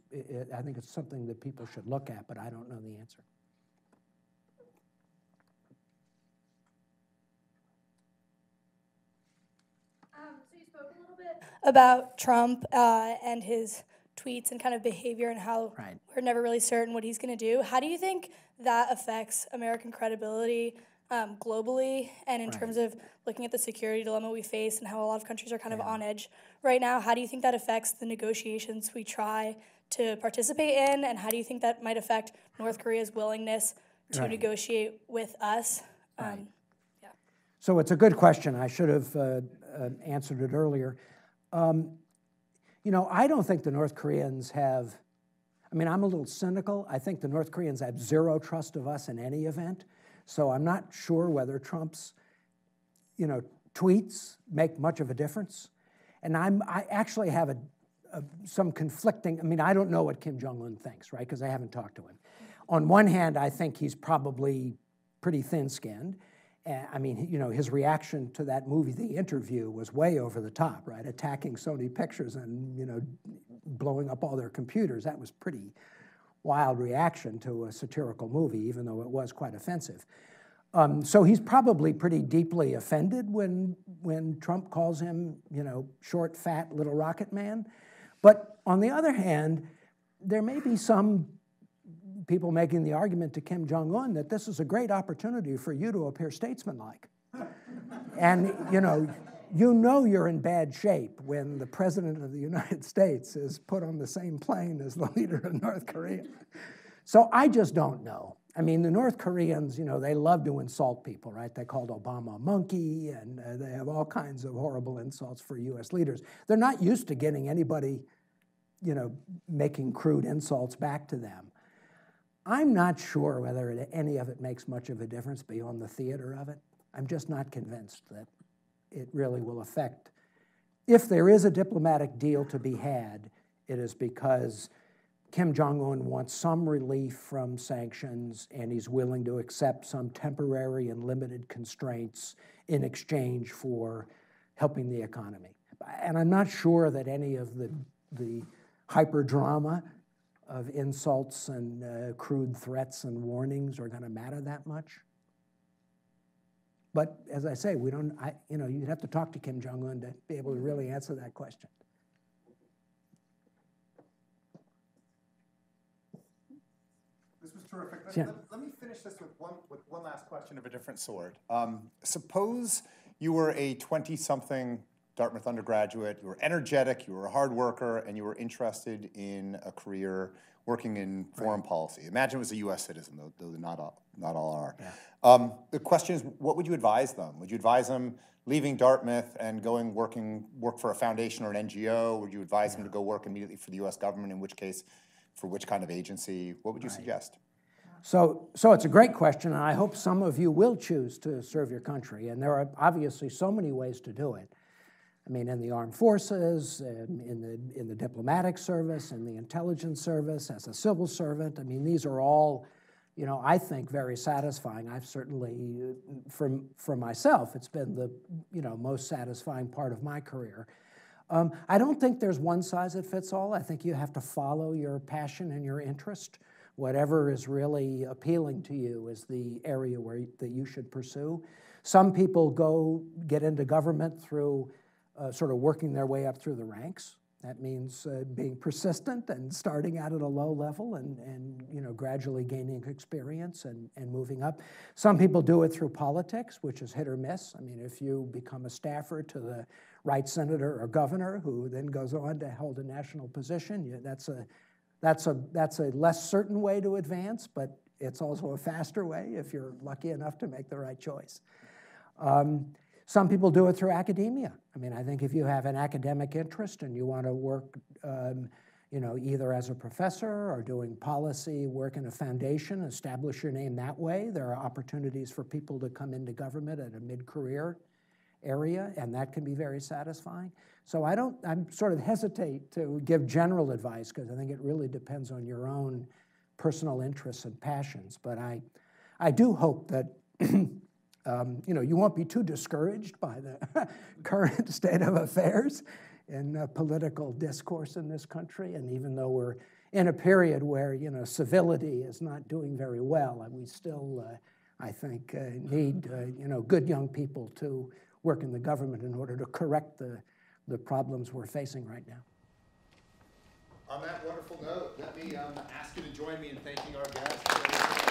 I think it's something that people should look at, but I don't know the answer. So you spoke a little bit about Trump and his tweets and kind of behavior and how we're never really certain what he's going to do. How do you think that affects American credibility globally, and in terms of looking at the security dilemma we face and how a lot of countries are kind of on edge right now? How do you think that affects the negotiations we try to participate in, and how do you think that might affect North Korea's willingness to negotiate with us? So it's a good question. I should have answered it earlier. I don't think the North Koreans have, I'm a little cynical. I think the North Koreans have zero trust of us in any event. So I'm not sure whether Trump's, tweets make much of a difference? And I actually have some conflicting, I mean, I don't know what Kim Jong-un thinks, right, because I haven't talked to him. On one hand, I think he's probably pretty thin-skinned. I mean, you know, his reaction to that movie, The Interview, was way over the top, right? Attacking Sony Pictures and, you know, blowing up all their computers. That was pretty wild reaction to a satirical movie, even though it was quite offensive. So he's probably pretty deeply offended when Trump calls him, you know, short, fat, little rocket man. But on the other hand, there may be some people making the argument to Kim Jong-un that this is a great opportunity for you to appear statesmanlike. And you know you're in bad shape when the president of the United States is put on the same plane as the leader of North Korea. So I just don't know. I mean, the North Koreans, you know, they love to insult people, right? They called Obama a monkey, and they have all kinds of horrible insults for U.S. leaders. They're not used to getting anybody, you know, making crude insults back to them. I'm not sure whether any of it makes much of a difference beyond the theater of it. I'm just not convinced that it really will affect. If there is a diplomatic deal to be had, it is because Kim Jong-un wants some relief from sanctions, and he's willing to accept some temporary and limited constraints in exchange for helping the economy. And I'm not sure that any of the hyper drama of insults and crude threats and warnings are going to matter that much. But as I say, you know, you'd have to talk to Kim Jong-un to be able to really answer that question. This was terrific. Yeah. Let me finish this with one last question of a different sort. Suppose you were a 20-something Dartmouth undergraduate, you were energetic, you were a hard worker, and you were interested in a career working in foreign policy. Imagine it was a U.S. citizen, though not all are. Yeah. The question is, what would you advise them? Would you advise them leaving Dartmouth and going work for a foundation or an NGO? Would you advise them to go work immediately for the U.S. government, in which case, for which kind of agency? What would you suggest? So it's a great question, and I hope some of you will choose to serve your country. And there are obviously so many ways to do it. I mean, in the armed forces, in the diplomatic service, in the intelligence service, as a civil servant. I mean, these are all, you know, I think very satisfying. I've certainly, for myself, it's been the, you know, most satisfying part of my career. I don't think there's one size that fits all. I think you have to follow your passion and your interest. Whatever is really appealing to you is the area that you should pursue. Some people get into government through sort of working their way up through the ranks. That means being persistent and starting out at a low level and you know, gradually gaining experience and moving up. Some people do it through politics, which is hit or miss. I mean, if you become a staffer to the right senator or governor who then goes on to hold a national position, that's a less certain way to advance, but it's also a faster way if you're lucky enough to make the right choice. Some people do it through academia. I mean, I think if you have an academic interest and you want to work, you know, either as a professor or doing policy work in a foundation, establish your name that way. There are opportunities for people to come into government at a mid-career area, and that can be very satisfying. So I sort of hesitate to give general advice because I think it really depends on your own personal interests and passions. But I do hope that you know, you won't be too discouraged by the current state of affairs in political discourse in this country. And even though we're in a period where, you know, civility is not doing very well, and we still, I think, need, you know, good young people to work in the government in order to correct the problems we're facing right now. On that wonderful note, let me ask you to join me in thanking our guests.